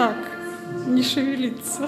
Так, не шевелиться.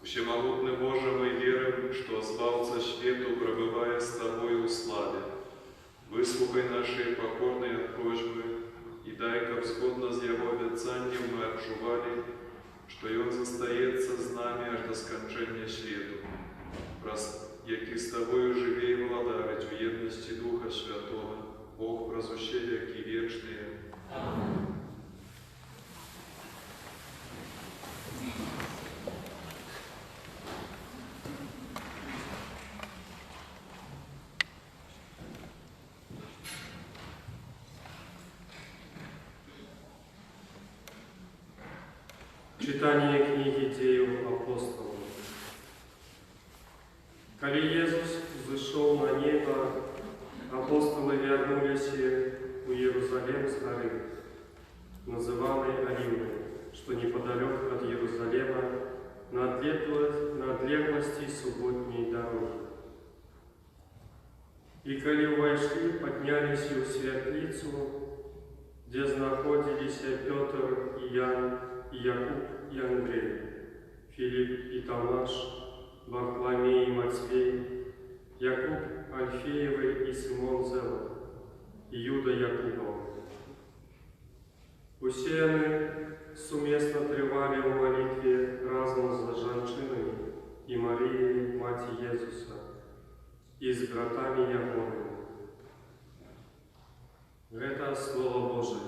Всемогутный Боже, мы верим, что Збавца свету, пробывая с Тобою в славе, выслухай наши покорные просьбы и дай, как сходно с Его обетцанием мы отчували, что и Он застається з нами аж до скончання світу, який з Тобою живе и владарить в едности Духа Святого, Бог прозуще веки вечные. Аминь. Читание книги Деев апостолов. Коли Иисус взошел на небо, апостолы вернулись в Иерусалим с горы, называемой Оливной, что неподалеку от Иерусалима, на отлеглости субботней дороги. И коли вошли, поднялись в светлицу, где находились Петр и Иоанн, и Якуб и Андрей, Филипп и Томаш, Варфоломей и Матфей, Якуб Альфеевый и Симон Зелот, и Юда Якубов. Усі вони сумісно тривали в молитві разом з жінками і Марією, Маті Єсуса, і з братами Яковими. Это Слово Божие.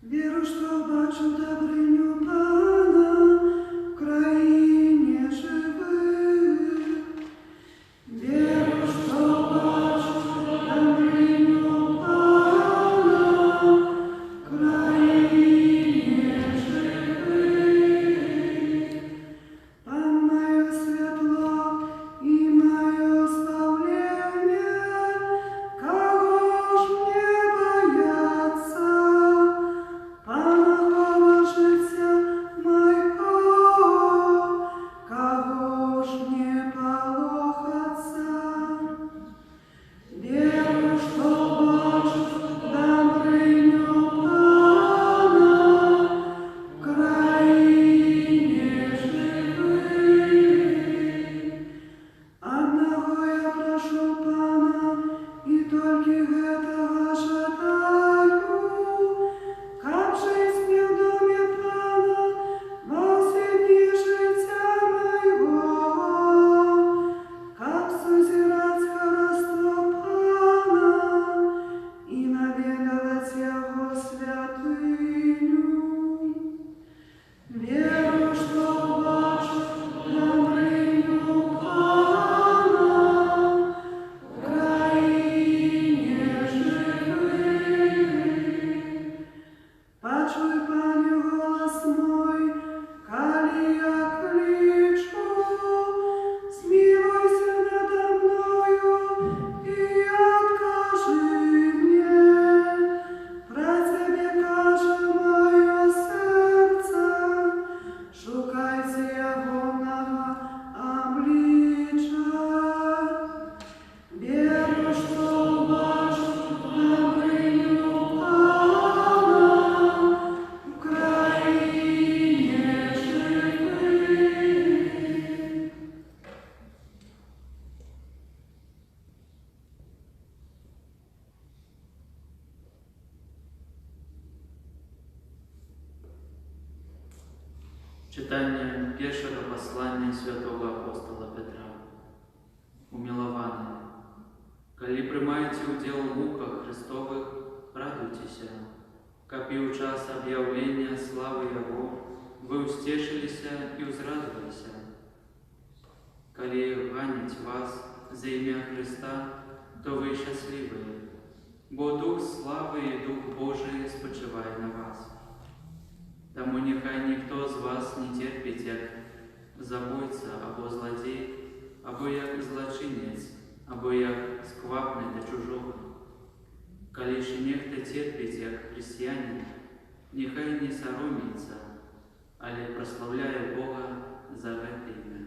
Віру, що бачу добриню Пана в країні живих. Віру, що бачу добриню Пана в країні живих. Пан моє світло і моє славлення, кого ж мне бояться? Читание первого послания святого апостола Петра. Умилованы, коли приймаєте удел в муках Христовых, радуйтесь, как и у час объявления славы Его, вы устешились и узрадовались. Коли ганить вас за имя Христа, то вы счастливые, бо Дух славы и Дух Божий спочиває на вас. Тому нехай ніхто з вас не терпить, як забойця або злодій, або як злочинець, або як сквапний до чужого. Коли ж нехто терпить, як християнин, нехай не соромиться, але прославляє Бога за це ім'я.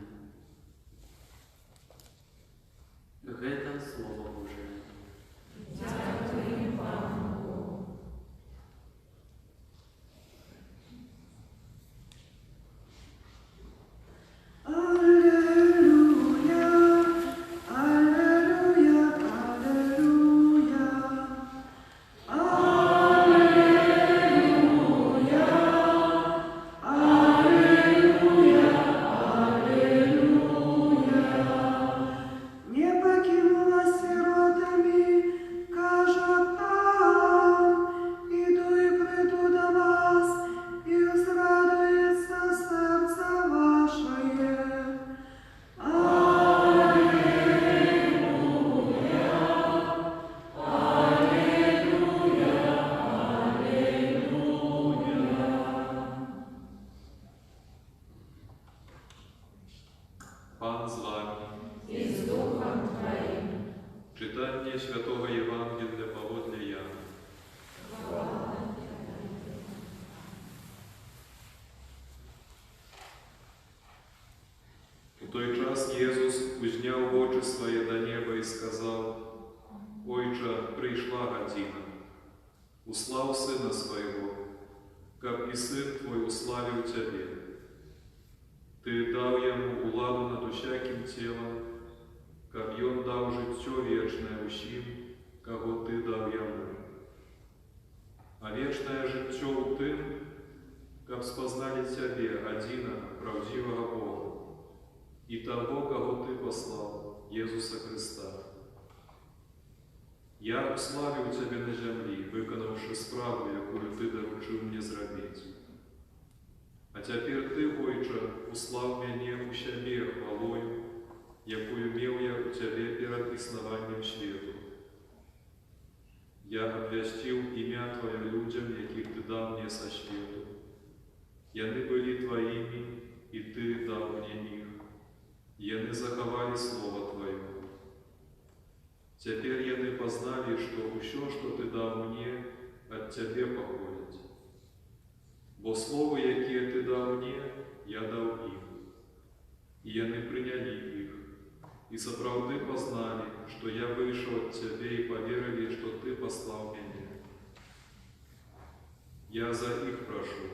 Пан з вами. І з Духом Твоїм. Читання Святого Євангелія паводле Яна. У той час Єсус узняв очі свої до неба і сказав: «Ойче, прийшла година. Услав Сина Своего, как и Сын Твой уславил Тебе. Ты дал Ему уладу над усяким телом, как и Он дал життя вечное усім, кого Ты дал Ему. А вечное життя у тым, как спознали Тебе, одина, правдивого Бога, и того, кого Ты послал, Иисуса Христа. Я уславил Тебе на землі, виконавши справу, якую Ти доручив мені зробити. А тепер Ти, Ойче, услав мене у себе хвалою, якую мел я у Тебе перед існуванням світу. Я обвестил ім'я Твоє людям, яких Ти дав мені со світу. Яны були Твоїми, і Ти дав мені їх. Яны заховали Слово Твое. Теперь яны познали, что усё, что Ты дав мне, от Тебе походит. Бо Слово, яке Ты дав мне, я дав им. И яны приняли их, и соправды познали, что я вышел от Тебе, и поверили, что Ты послал меня. Я за их прошу.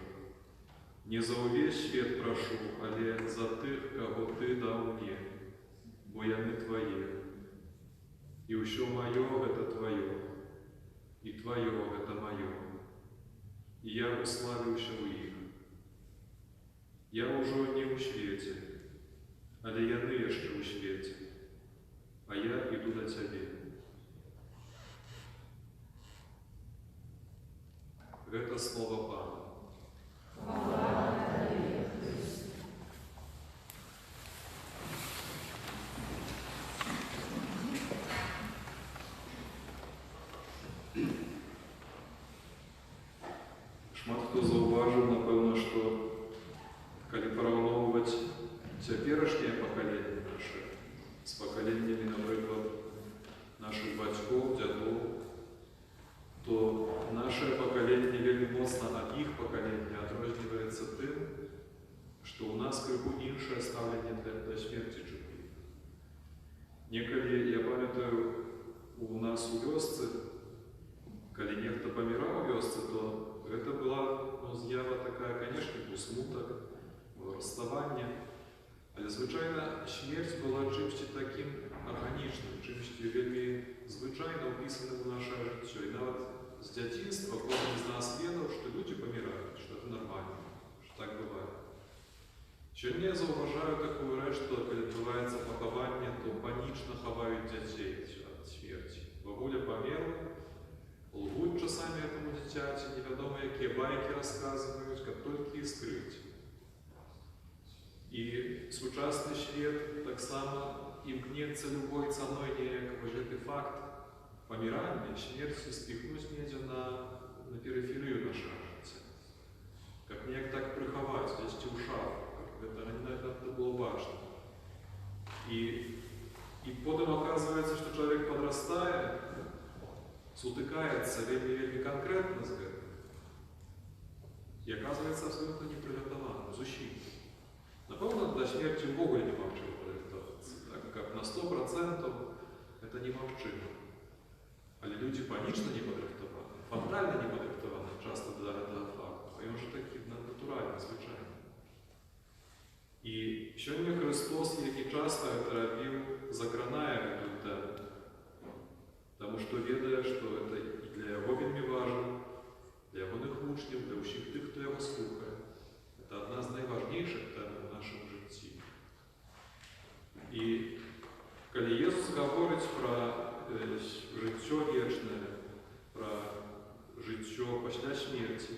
Не за увесь свет прошу, але за тых, кого Ты дал мне, бо яны Твои. И усё мое – это Твое, и Твое – это мое. И я уславився у их. Я уже не у свете, але яны еще у свете, а я иду до Тебе. Это слово Пана. Шмат хто зауважив, напевно, що коли порівнювати теперішнє покоління наше з поколіннями, наприклад, наших батьків, дядів, то наше покоління вельми моцно від їх покоління відрізняється тим, що у нас криху інше ставлення до смерті чужих. Неколи, я пам'ятаю, у нас у вёсцы, коли нехто помирал у вёсцы, то это была з'ява така, конечно, був смуток, було розставання, але, звичайно, смерть була чимось таким органічним, чимось вельми звичайно вписаним у наше життя. І навіть з дитинства кожен з нас відав, що люди помирають, що це нормально, що так буває. Сьогодні я зауважаю таку річ, що коли відбувається поховання, то панічно ховають дітей від смерті. Бабуля померла, лгуть часами этому дитяті, невідомо які байки розказують, як тільки їх скрити. І сучасний світ так само імкнеться любою ціною ніяк вижити факт помирання, смерті спихнуть недя на периферію нашого життя. Как ніяк так приховати, вести в шафу, это было важно. И потом оказывается, что человек подрастает, сутыкается вельми конкретно с этим. И оказывается абсолютно неприготовленным, зусім. Напевно, до смерти в Богу не мовчив приготовитися, так как на 100% это немовчимо. Але люди панічно не подрихтовані, фатально не подрихтовані часто до этого факту, а він же таки натурально, звичайно. І сьогодні Христос, який часто це робив, закранає эту тему, тому що відає, що це і для його вельми важливо, для його учнів, для усіх тих, хто його слухає. Це одна з найважніших тем в нашому житті. І коли Ісус говорить про життя вічне, про життя після смерті,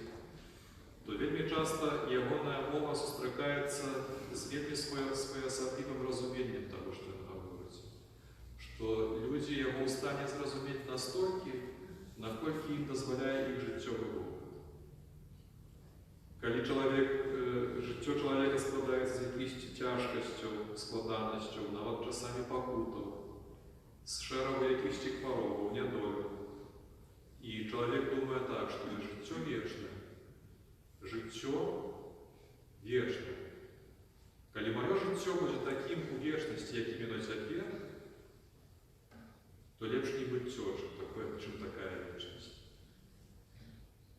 то вельми часто ягона мова зустрікається з вельми своєособливим розумінням того, що він говорить. Що люди його в стані зрозуміти настільки, наскільки їм дозволяє їх життєвий опит. Коли життя чоловіка складається з якихось тяжких цяжкасцяў, складанасцяў, нават часамі пакутаў, з шэрагу якіхсьці хваробаў, нядоляў. І чалавек думае так, што жыццё вечнае. Жыццё вечнае. Калі маё жыццё будзе такім у вечнасці, якім яно цяпер, то лепш не быццё, чым такая вечнасць.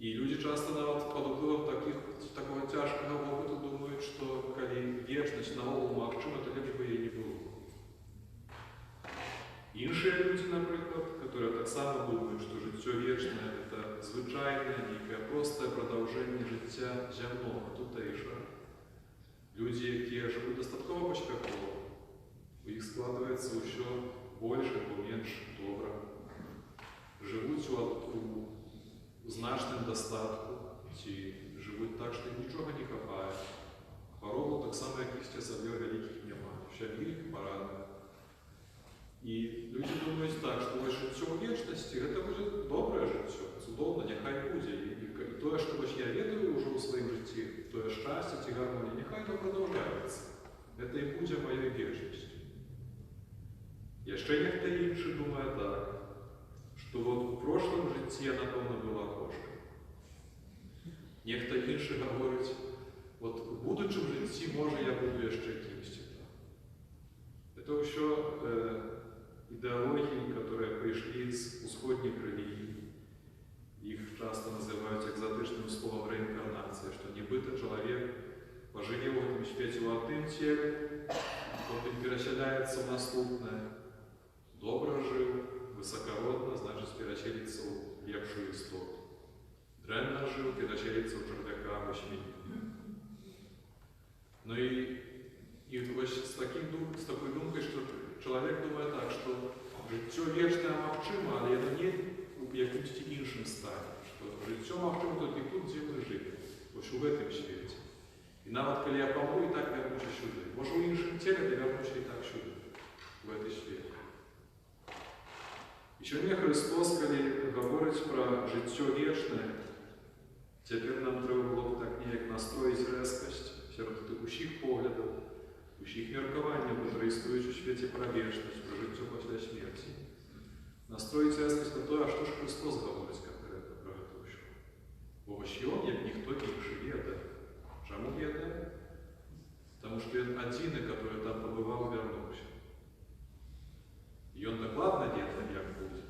І людзі часта нават пад уплывам такога цяжкага вопыту думаюць, што калі вечнасць наогул магчыма, то лепш бы яе не было. Іншыя людзі, напрыклад, которые таксама думаюць, што жыццё вечнае – это звычайнае, нейкае простае прадаўжэнне жыцця зямнога, тутэйшага. Людзі, якія жывуць дастаткова паспяхова, у іх складваецца ўсё больш або менш добра. Жывуць у значным дастатку, ці жывуць так, што ім нічога не хапае. Хваробаў таксама якіхсьці асабліва вялікіх няма, сям'і, парадак. І людзі думаюць так, што вось жыццё ў вечнасці – гэта будзе добрае жыццё, цудоўна, няхай будзе. І тое, што вось я ведаю ўжо ў сваім жыцці, тое шчасце ці гармонія, няхай то прадаўжаецца. Гэта і будзе маёй вечнасцю. Яшчэ нехта іншы думае так, што вот у прошлым жыцці я, напэўна, была кошкай. Нехта іншы гаворыць, вот у будучым жыцці, можа, я буду яшчэ кімсьці там. Это ўсё ідэалогіі, которые прыйшлі з усходніх рэлігій. Іх часта называюць экзатычным словам рэінкарнацыя, што нібыта чалавек пажыве ў гэтым свеце ў адным целе, потым перасяляецца ў наступнае. Добра жыў, высакародна, значыць пераселіцца ў лепшую істоту. Дрэнна жыў, пераселіцца ў чарвяка, або свінню. Ну і вось з такой думкай, што чалавек думае так, што жыццё вечнае магчыма, але яно не ў якімсьці іншым стане. Што жыццё магчыма толькі тут, дзе мы жывем, вось у гэтым свеце. І нават калі я памру, і так вярнуся сюды. Можа, у іншым целе я вярнуся і так сюды, у гэты свет. І сёння Христос, калі гаворыць пра жыццё вечнае, цяпер нам трэба было б так неяк настроіць рэзкасць сярод тых усіх поглядаў, усіх меркаванняў, которые існуюць у свеце пра вечнасць, пра жыццё пасля смерці. Настроіць рэзкасць на тое, а што ж Христос гаворыць канкрэтна пра гэта ўсё. Бо вось ён, як ніхто іншы, ведае. Чаму ведае? Таму што ён адзіны, который там пабываў, вярнуўся. Ён дакладна ведае, як будзе.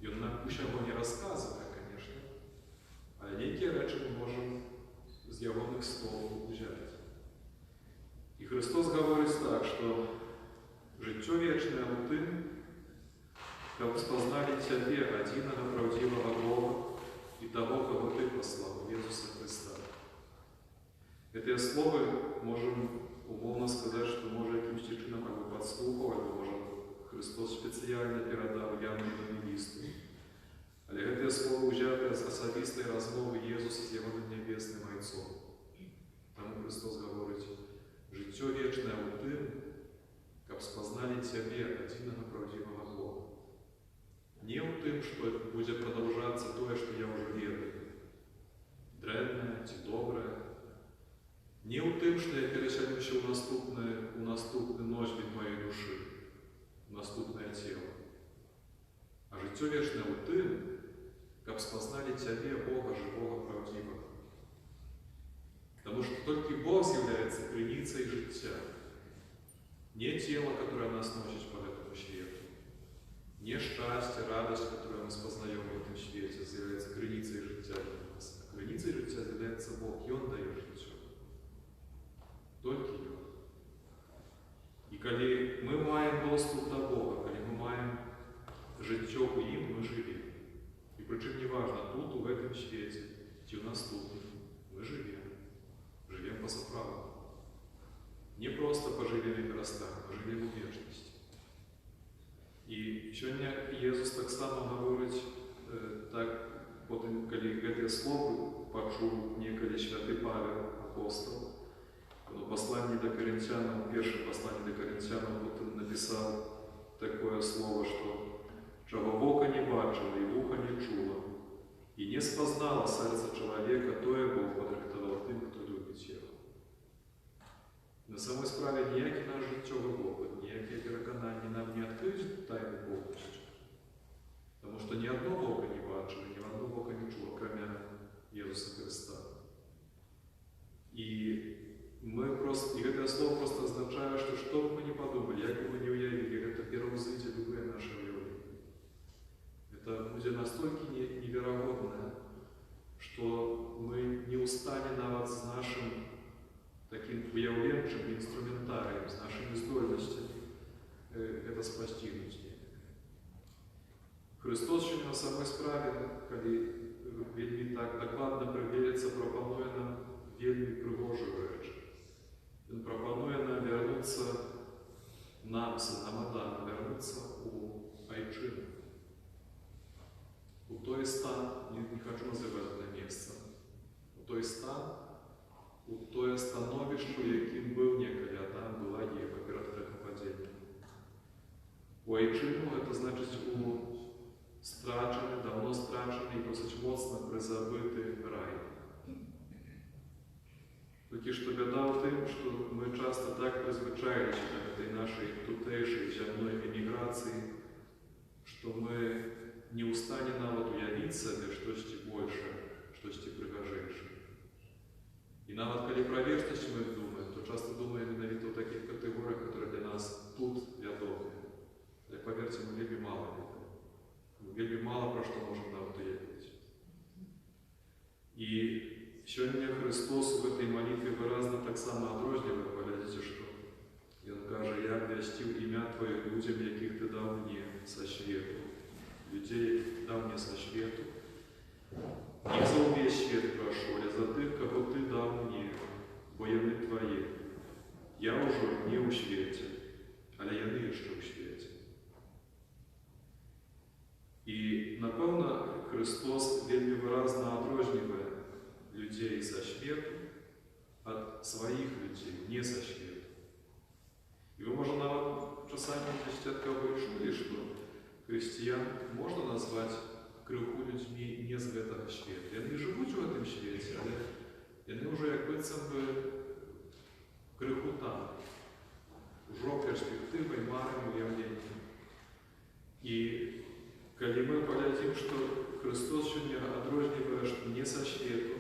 Ён нам усяго не расказвае, конечно, але нейкія рэчы мы можам з ягоных слоў узяць. І Христос гаворыць так, што жыццё вечнае ў тым, каб спазналі цябе, адзінага праўдзівага Бога і таго, каго ты паслаў, Езуса Христа. Гэтыя словы можам умоўна сказаць, што можа якімсьці чынам або падслухаў, або можа Христос спецыяльна перадаў Яноваму лісту. Але гэтыя словы ўзятыя з асабістай размовы Езуса з ягоным нябесным Айцом. Таму Христос гаворыць: жыццё вечнае ў тым, каб спазналі цябе, адзінага праўдзівага Бога. Не ў тым, што будзе прадаўжацца тое, што я ўжо ведаю, дрэннае ці добрае. Не ў тым, што я перасялюся ў наступны носьбіт маёй душы, у наступнае цела. А жыццё вечнае ў тым, каб спазналі цябе, Бога жывога, праўдзівага. Потому что только Бог является крыницей життя. Не тело, которое нас носит по этому свету, не счастье, радость, которую мы спознаем в этом свете, является крыницей життя для нас. А крыницей життя является Бог, и Он дает життя. Только Он. И когда мы маем доступ до Бога, когда мы маем життя у Им, мы живем. И причем не важно, тут, в этом свете, и у наступном, мы живем. Живем по соправу. Не просто поживем и перастанем, а живем у вечности. И сегодня Иисус так само говорит, так, потом, когда эти слова почул некогда святый Павел, апостол, в послании до Коринфянам, первое послание до Коринфянам, потом написал такое слово, что «Чего вока не бачила и вуха не чула, и не спознала сердце человека, то Бог подрыхтовал тем, кто любит его». На самой справе ніякий наш життєвий опит, ніякі переконання нам не відкриють тайну повністю. Тому що ні одного Бога не бачили, ні одного Бога не чули, кроме Ісуса Христа. І это слово просто означает, что бы мы ни подумали, как бы мы ни уявили, это первоузрите любые наши явления. Это будет настолько невероятно, что мы не устанем навод с нашим таким уявленчим инструментарием, с нашими здольностями это спостигнуть. Христос ще на самой справе, коли вельми так докладно приведется, пропонує нам вельми пригожу речь. Він пропонує нам вернуться нам, сынам Адама, вернуться у Айчину. У той стан, не хочу називати это место, у той стан, у той становище, яким був неколи Адам, була Єва перед грехопадінням. У Айчину, это значить у страчений, давно страчений і досить моцно призабитий рай. Тільки що біда в тим, що ми часто так призвичаїлися до цієї нашої тутейшої земної еміграції, що ми не устанем навіть уявити собі щось більше, щось пригожіше. І навіть коли про вічність ми думаємо, то часто думаємо навіть у таких категоріях, які для нас тут відомі. Але, повірте, ми вельми мало відомо. Ми вельми мало про що можемо навіть уявити. І сьогодні Христос в этой молитве выразно так само одрозняє, глядите, що Він каже: «Я обвястив ім'я Твоє людям, яких Ти дав мені со світу». Людей дав мені со світу. «Не за увесь світ прошу, а за тих, кого Ти дав мені, бо яни Твої. Я уже не у світі, але яни ще у світі». І, напевно, Христос вельми выразно одрозняє людей со свету от своих людей не со свету. И вы, может, часами от кого чули, что христиан можно назвать криху людьми не з этого света. Они живут в этом свете, але они уже как быцем бы криху там, уже перспективой, марным уявлением. И когда мы поглядим, что Христос сегодня одрозняє, что не со свету,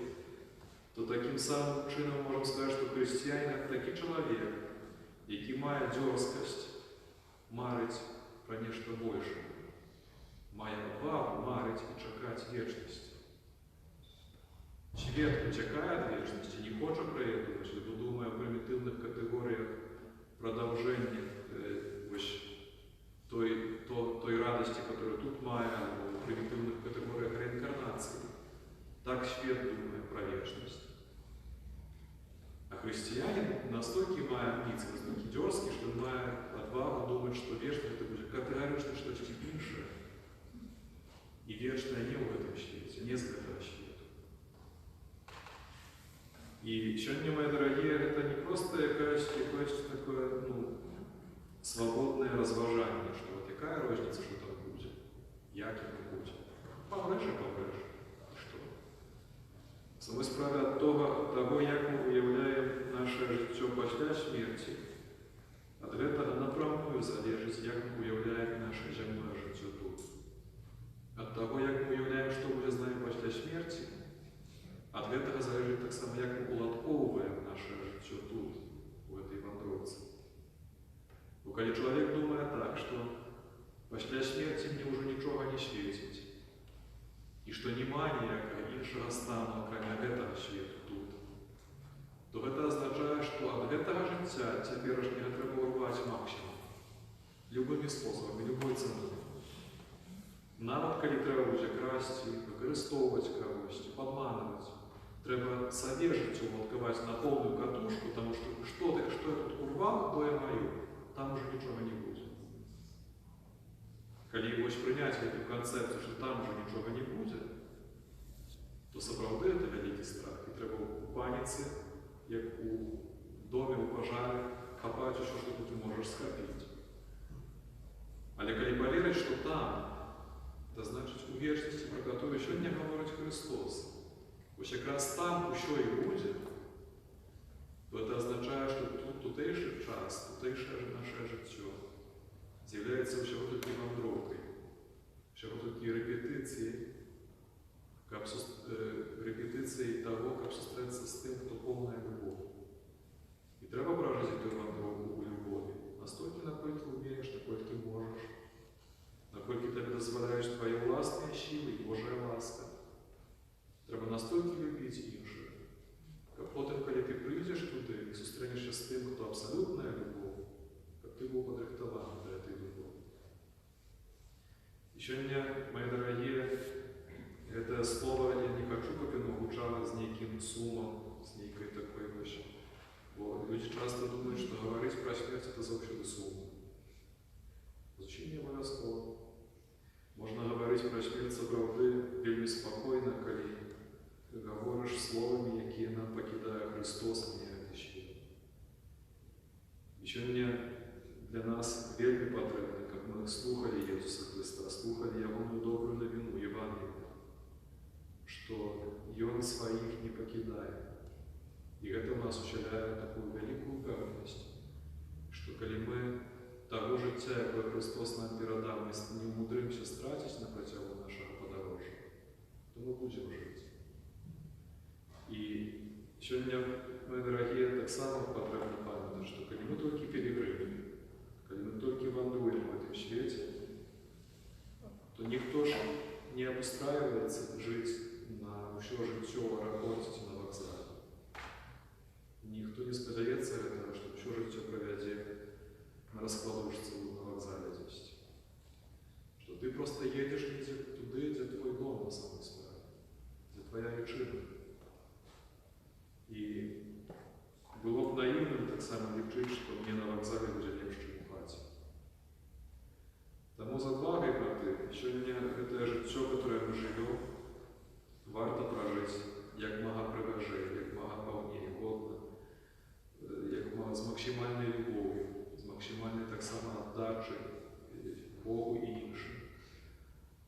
то таким самим чином можемо сказати, що християнин – це такий чоловік, який має дерзкость марить про нечто більше, має отвагу марить і чекати вічності. Світ утікає від вічності, не хоче проявити, бо думає о примітивних категоріях продовження той радості, яку тут має, або в примітивних категоріях реінкарнації. Так свет думает про вечность. А христианин настолько має амбиции, настолько дерзкий, что он має отвагу думать, что вечность это будет категорично что-то інше. И вечное не в этом свете, не с этого света. И сегодня, мои дорогие, это не просто якесь такое, свободное разважание, что вот какая розница, что там будет, яким будет. Побреже. Саме справа від того, як ми уявляємо наше життя після смерті, від цього напрямую залежить, як ми уявляємо наше земне життя тут. Від того, як ми уявляємо, що буде з нами після смерті, від цього залежить так само, як ми уладковуємо наше життя тут, у цій вандровці. Бо коли чоловік думає так, що після смерті мені вже нічого не світить, і що нема ніякого іншого стану, крім этого світу тут, то це означає, що від цього життя теперішнього треба урвати максимум. Любими способами, любою ціною. Навіть коли треба буде красти, використовувати когось, підманювати, треба своє життя уладкувати на повну катушку, тому що що я тут урвав, то я маю, там уже нічого не буде. Коли ось прийняти цю концепцію, що там вже нічого не буде, то справді це великий страх. І треба у паніці, як у домі, у пожарі, хапати, що ти можеш схопити. Але коли повірити, що там, це значить у вічності, про яку сьогодні говорить Христос. Ось якраз там, що і буде, то це означає, що тут tutejszy czas, tutejsze nasze życie z'являється всього тільки вандровкою, всього тільки репетицією того, як зустрітися з тим, хто повна любов. І треба прожити цю вандровку у любові. Настільки, наскільки ти вмієш, наскільки ти можеш, наскільки тобі дозволяєш твої власні сили і Божа ласка. Треба настільки любити інших. А потім, коли ти прийдеш туди і зустрінешся з тим, хто абсолютна любов, як ти був подрихтований для цієї любові. І сьогодні, мої дорогі, это слово я не хочу, как оно звучало с неким сумом, с некой такой вещью. Вот. Люди часто думают, что говорить про смерть это завжди сум. Зачем не обов'язково? Можна говорити про смерть правди вельми спокійно, коли ти говориш словами, які нам покидає Христос, а не цей світ. І сьогодні для нас вельми потрібно, як ми слухали Ісуса Христа, слухали Його добру новину, Євангелія, что и Он своих не покидает. И это нас учит такую великую уверенность, что когда мы того життя, яке Христос нам передав, ми не умудримося стратити на протягу нашого подорожжя, то ми будемо жити. І сьогодні, мої дорогі, так само потрібно пам'ятати, що коли ми тільки перегрибли, коли ми тільки вандруємо в цьому світі, то ніхто ж не обустраивается жить на все життя в аэропорте, на вокзале. Никто не сподівається этого, что все життя проведе на раскладушце на вокзале здесь. Что ты просто едешь туда, где твой дом на самом деле, где твоя личина. И было бы наивным так само лечить, что мне на вокзале будет легче, чем в хаті. Тому з отвагою, брати, сьогодні це життя, яке ми живемо, варто прожити як мага приважає, як мага повніє, годно, як з максимальною любов'ю, з максимальною так само віддачею Богу і іншим.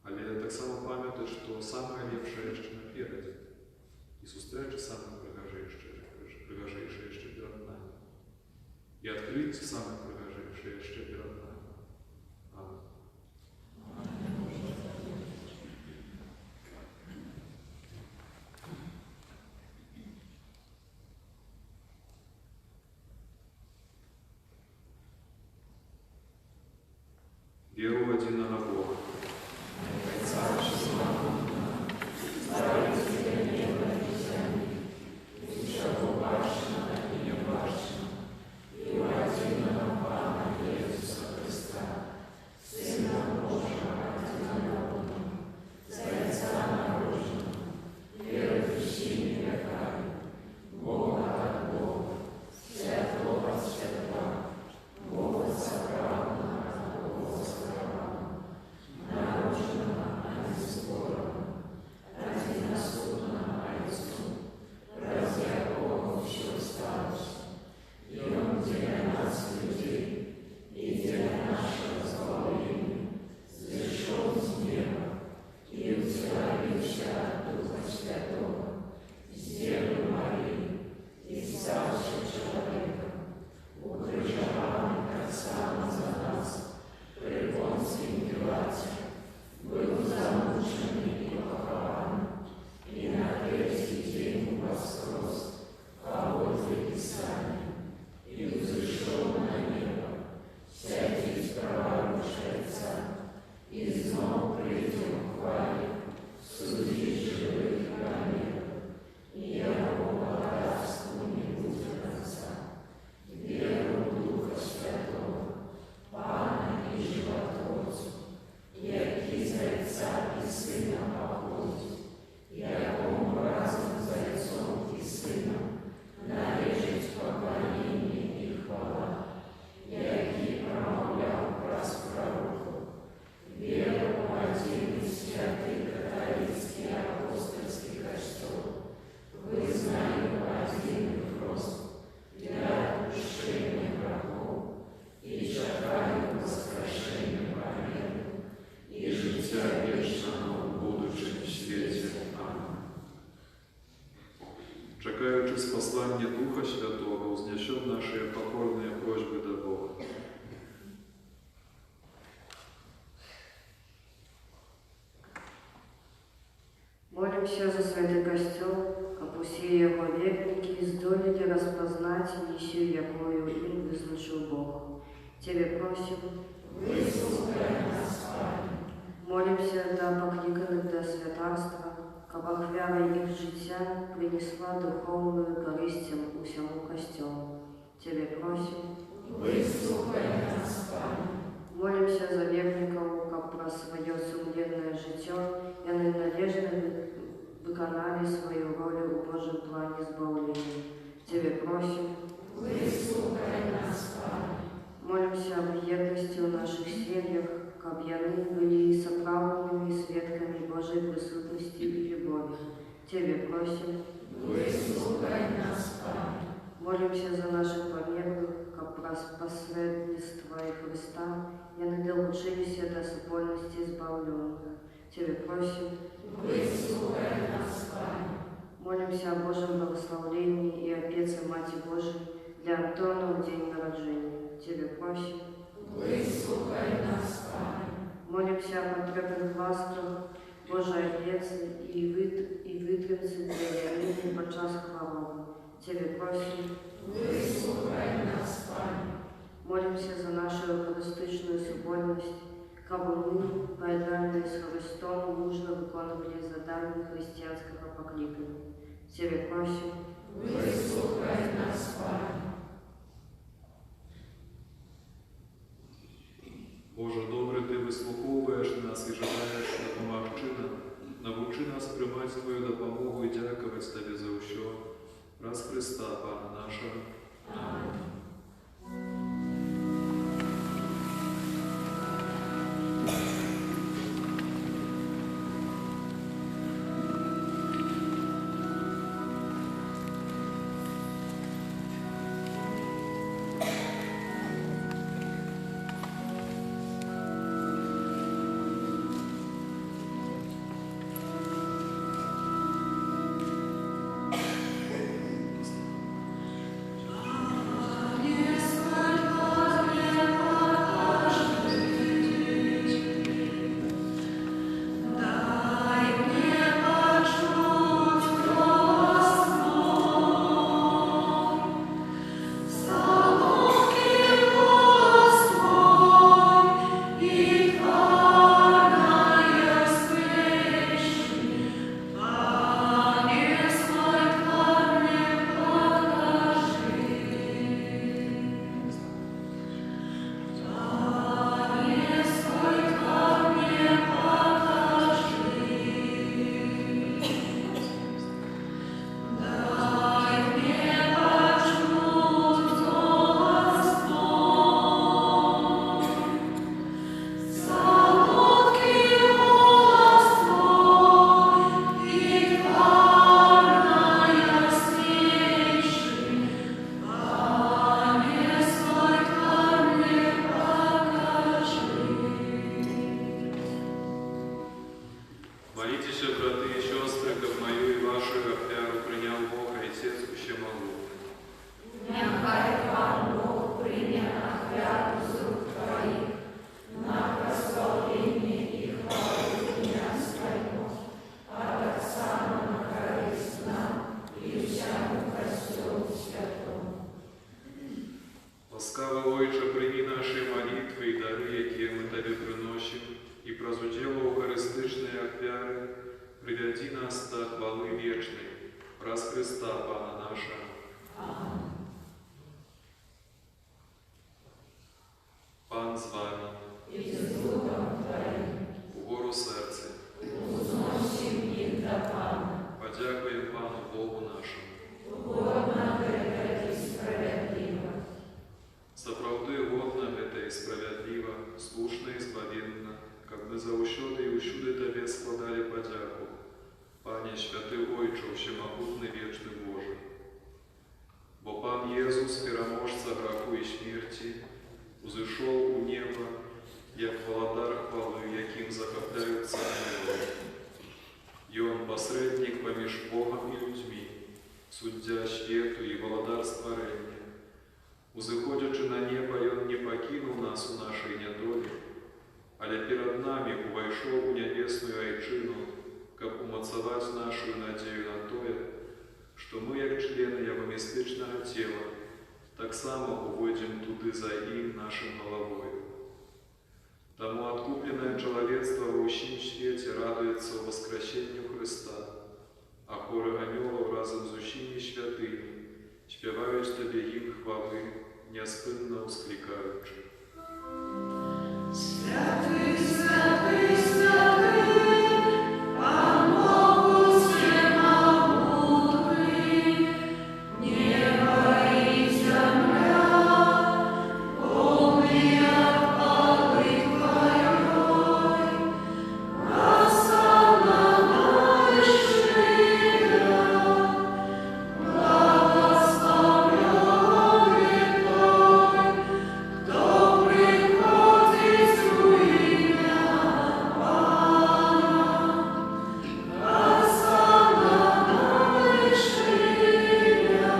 Але так само пам'ятати, що саме ліпше ще напереді. І зустрічі саме пригажейше ще перед нами. І відкриті саме пригажейше ще перед нами. Амінь. Веру в единого Бога. Молимся за святый костел, каб усе его верники здолели распознать миссию, якую им вызначил Бог. Тебе просим, Выслухай нас, Пане. молимся за покликанных до святарства, каб ахвяра их життя принесла духовную користь усему костелу. Тебе просим, Выслухай нас, Пане. молимся за верников, каб про свое сумленное життя яны належно выконали свою роль у Божьем плане избавления. Тебе просим, Выслухай нас, Пане. молимся об едности в наших семьях, каб яны были соправленными свидками Божьей присутности и любови. Тебе просим, Выслухай нас, Пане. молимся за наших померлых, каб праз посредництва Христа яны долучились до супольности избавленных. Тебе просим, Выслухай нас, Пане. молимся о Божьем благословении и опеце Мати Божией для Антона в день народжения. Тебе просим, Выслухай нас, Пане. молимся о потребных ласках Божий Отец и вытримцы для Ямины подчас хвороби. Тебе просим, Выслухай нас, Пане. молимся за нашу евхаристичную соборність, кабы мы, поєднані з Христом, мужно виконували задання християнського покликання. Тебе просим, Выслухай нас, Пане. Боже добрий, Ти вислуховуєш нас і жадаєш допомогти нам. Навчи нас приймати Твою допомогу і дякувати Тобі за все. Раз Христа, Пана нашого. Амінь. Молитесь, браты и сестры, как мою и вашу офяру принял Бог, Отец Всемогущий. Нехай Пан Бог прийме офяру з рук Твоїх на прославлення і хвалу ім'я Своєго, а так само на користь нам і всьому Христу Святому. Ласкавый Отче, прими наши молитвы и дары, які мы Тебе приносим, и прозвучало Eucharistycznej офяры, приведи нас до хвалы вечной, раз Христа, Пана наша. Амінь. Пан з вами, І з Духом Твоїм угору серце. узносим їх до Пана. Подякуємо Пану Богу нашому. Угодно это и справедливо. Заправды годно это и справедливо, слушно и споведно, как мы заущоды и ущуды Тебе складали подяку. Пане Святый Ойче, Всемогутный Вечный Боже. Бо Пан Иисус, переможца греху и смерти, узышел у неба неспинно ускликаючи. Святий, святий, святий, Пан Бог всемогутний, небо і земля, повні хвали Твоей, осанна щира, благословенный Той, хто приходить у ім'я Пана, осанна щира.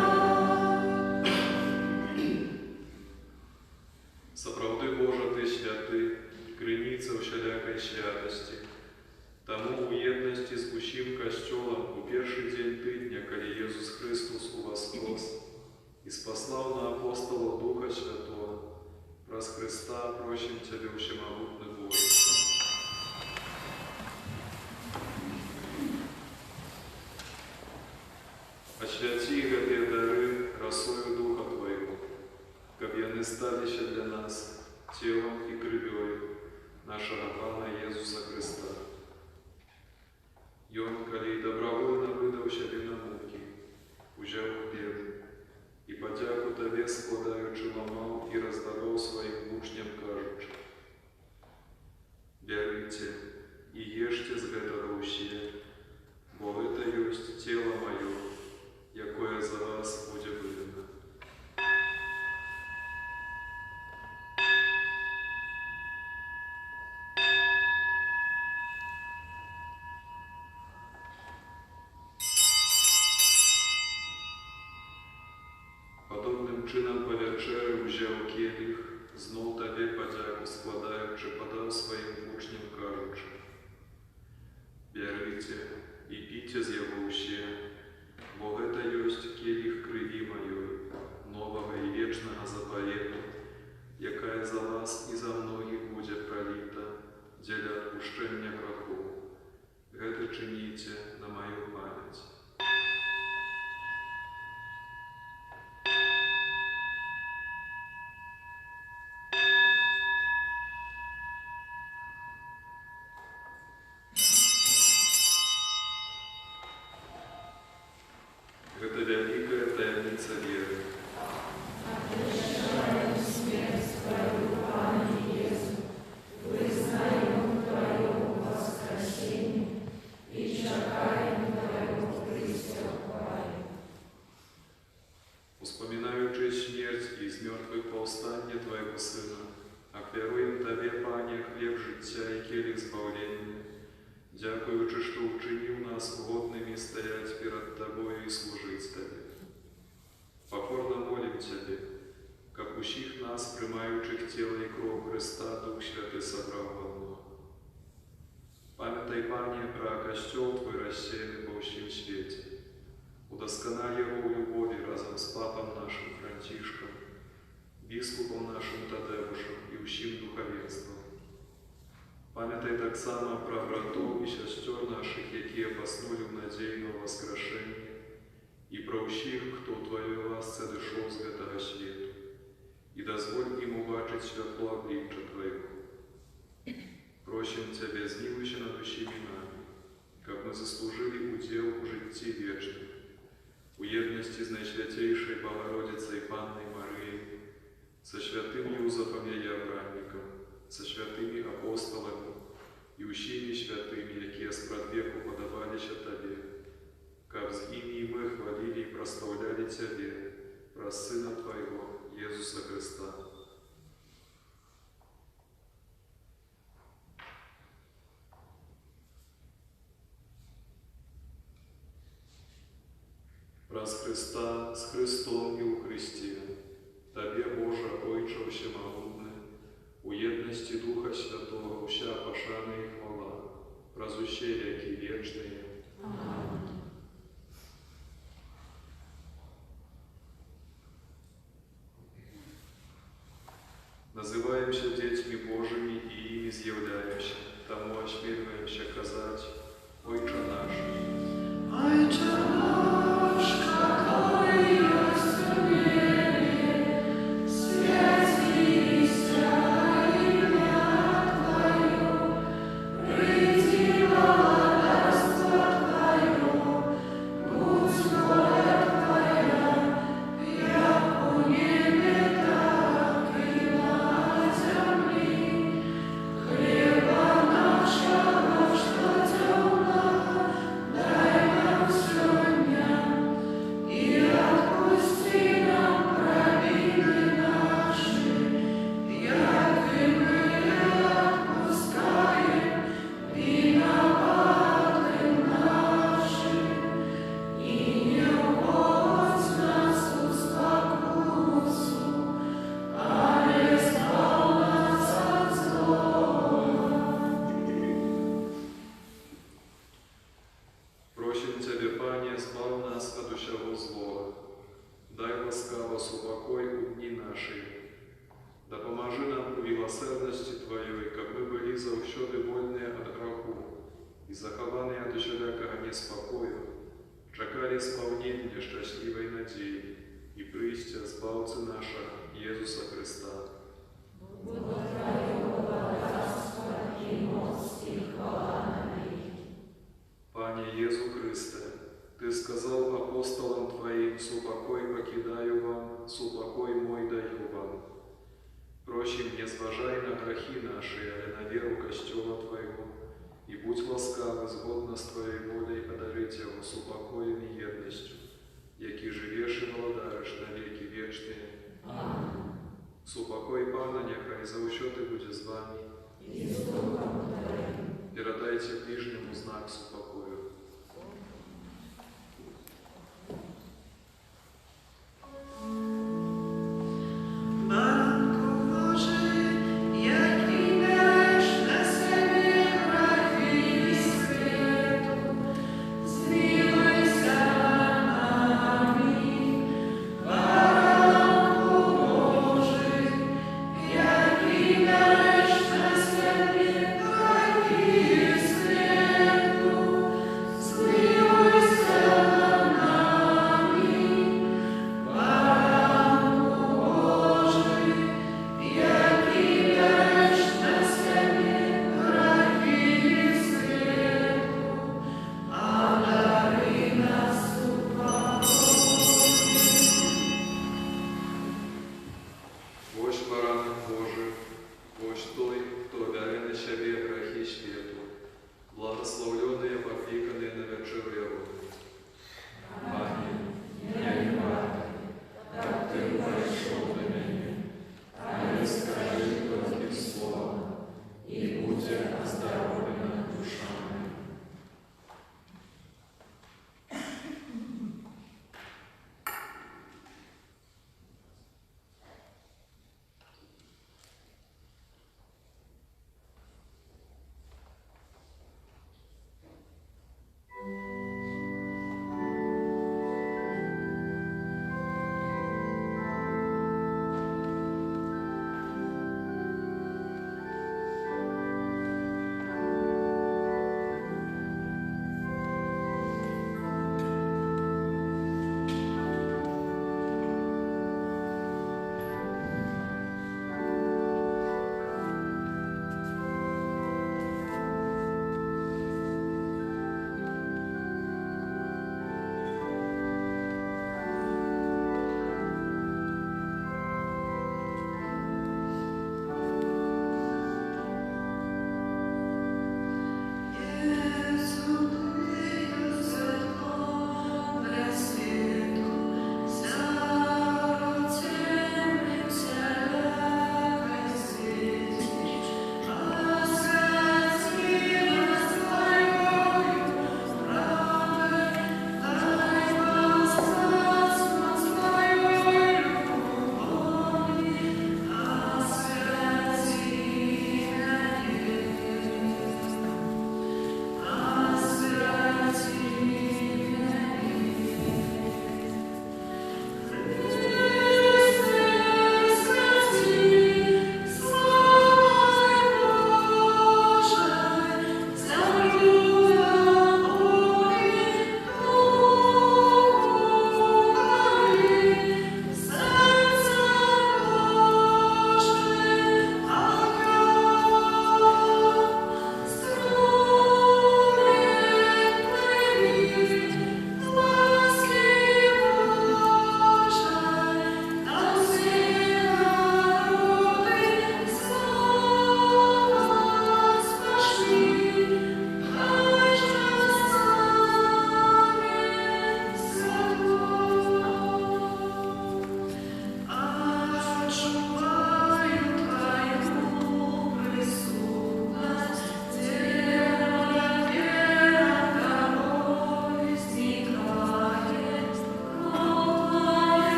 Сапраўды Божа Ты святы, крыніца ўсялякай святасці. Таму ў єднасці з усім Касцёлам у першы дзень тыдня, калі Езус Христос уваскрос і спаслаў на апостолаў Духа Святого, праз Христа просім Цябе, ўсемагутны Боже. Асвяці гэтыя дары красою Духа Твайго, каб яны сталіся для нас целом і крывёй нашага Пана Езуса Христа. Ён, калі добровольно выдаў сябе на мукі, узяў хлеб і падзяку Табе складаючы ламаў і раздаваў сваім вучням, кажучы: «Бярыце і ешце з гэтага ўсе, бо гэта ёсць цела маё, якое за вас будзе выліта». Падобным чынам па вячэры ўзяў келіх, зноў Табе падзяку складаючы, падаў сваім вучням, кажучы: «Бярыце і піце з яго ўсе, бо гэта ёсць келіх крыві маёй, новага і вечнага запавету, якая за вас і за многіх будзе праліта дзеля адпушчэння грахоў. Гэта чыніце на маю памяць». Гэта вялікая таямніца веры. Отвержаем смерть Твою, Пане Иису, вызнаем Твое воскресение и чекаем Твое приступание. Успоминаючи смерть і з мертвых повстання Твоего Сына, ахвяруем Табе, Пане, хлеб життя і келих збавлення, дякуючи, що вчинив нас годними стоять перед Тобою і служить Тебе. Покорно молим Тебе, как усіх нас, приймаючих тіло і кров Христа, Дух Святий собрав в одно. Пам'ятай, Пане, про Костел Твой рассеянный по всем свете. Удосконали его в любови разом с Папом нашим Франтишком, Біскупом нашим Тадеушем і усім духовенством. Пам'ятай так само про братов і сестер наших, які поснули в надії на воскрешення, і про усіх, хто в Твоїй ласці дійшов з гэтага світу, і дозволь їм убачити світло обличчя Твоєго. Просим Тебе, змилуйся над усіми нами, как мы заслужили удел у житті вічним, у єдності з Найсвятейшей Богородицей Панной Марией, со святым Юзефом її обранником, со святыми апостолами и усими святыми, якія спрадвеку подавалися Табе, как з ими и мы хвалили и прославляли Тебе, про Сына Твоего, Иисуса Христа. Праз Христа, с Христом и у Христе, Табе, Боже, Ойче всемогутный, у єдності Духа Святого вся пошана і хвала, праз усе веки вечные. Аминь. Называемся детьми Божьими и ими з'являемся, тому осмеливаемся казать: Ойче наш. Ойче наш, какой есть в небе, захованные от усілякого неспокою, чекали сповнення щасливої надії і прийстя Збавці нашого Єсуса Христа. Пане Єсу Христе, Ты сказал апостолам Твоим: «Супокой покидаю вам, супокой мой даю вам». Прощи мне, зважай на грехи наши, але на веру Костела Твоего, и будь ласкав, згодно с Твоей волей одарить его супокоем и едностью, які живеш і владариш на веки вечные. Аминь. Супокой Пана нехай заущоти буде з вами. И с Духом Твоим. Передайте ближнему знак супокою. Thank you.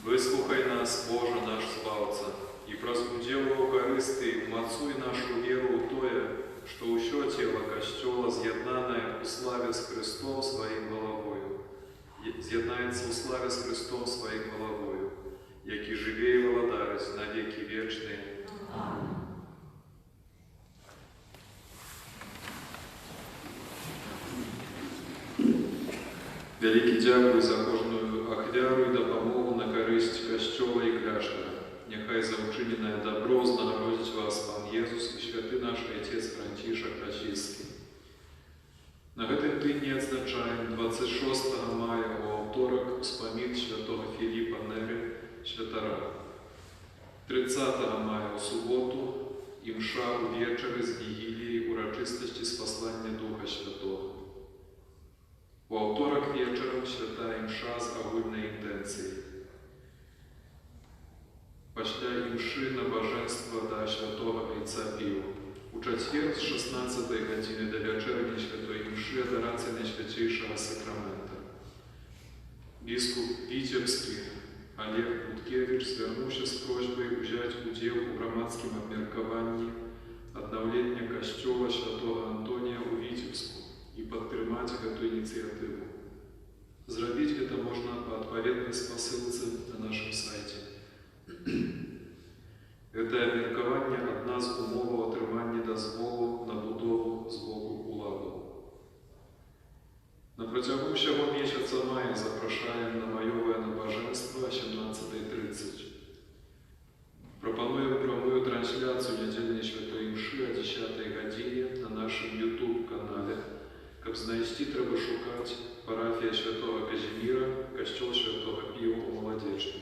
Выслухай нас, Боже наш Збавца, і праз удзел Eucharystыі умацуй нашу веру ў тое, што ўсё цела Касцёла з'яднанае ў славе з Христом сваім галавою, з'яднаецца ў славе з Христом сваім галавою, які жыве і валадарыць на векі вечныя. Амин. Вялікі дзякуй за кожную ахвяру і дапамогу на карысць Касцёла і кляштара. Няхай за ўчыненае дабро знагородзіць вас Пан Езус і святы наш Отец Францішак Расійскі. На гэтым тыдні адзначаем 26 мая у аўторак успамін святого Філіпа Неры, святара. 30 мая у суботу імша увечары з вігіліяй урачыстасці спаслання Духа Святого. У аўторак вечарам святая імша з агульнай інтэнцыяй. Пасля імшы набажэнства да святого Айца Піва. У чацвер з 16 гадзіны да вячэрняй святой імшы адарацыі Найсвяцейшага сакрамента. Біскуп Віцебскі Олег Буткевіч звярнуўся з просьбай узяць удзел у грамадскім абмеркаванні аднаўлення касцёла святого Антонія ў Віцебску і падтрымаць гэту ініцыятыву. Зрабіць гэта можна па адпаведнай спасылцы на нашым сайце. Гэтае абмеркаванне адна з умоваў атрымання дазволу на будову з боку уладаў. На працягу ўсяго месяца мая запрашаем на маёвае набажэнства 17:30. Прапануем прамую трансляцыю нядзельнай святой імшы о 10 гадзіне на нашым YouTube-канале. Каб знайсці, трэба шукаць парафія святого Казіміра, касцёл святого Піва ў Маладзечным.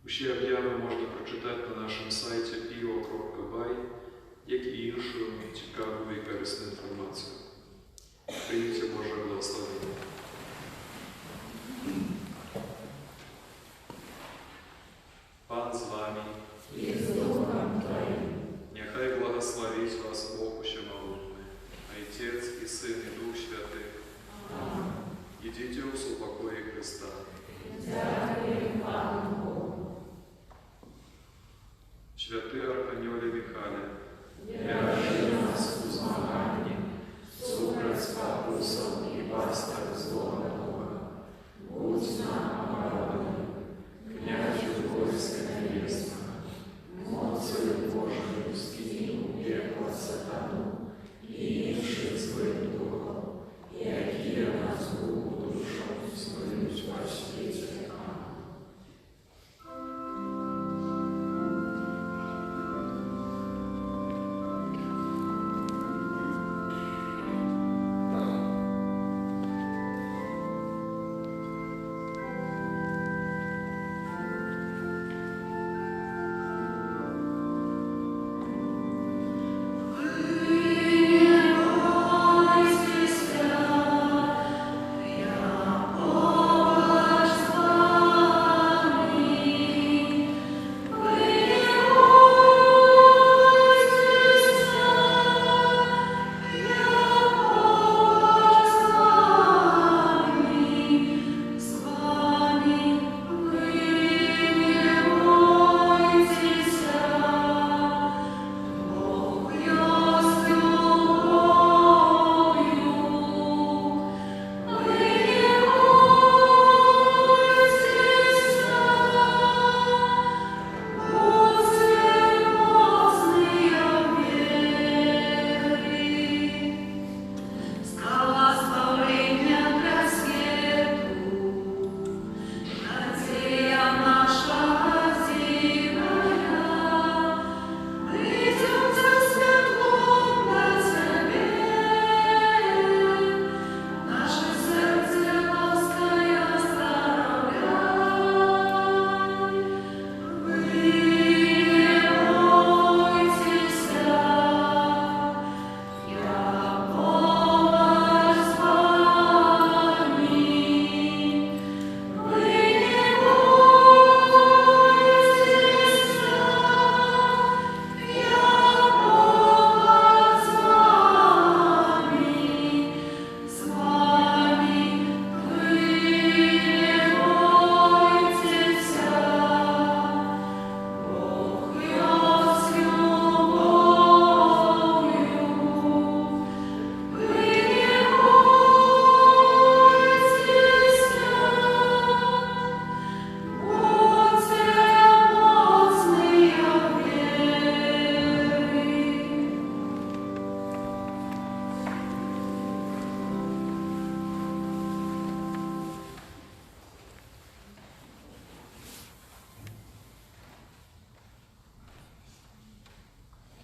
Усе аб'явы можна прачытаць на нашым сайце pivo.by, як і іншую цікавую і карысную інфармацыю. Прыміце Божае благословенне.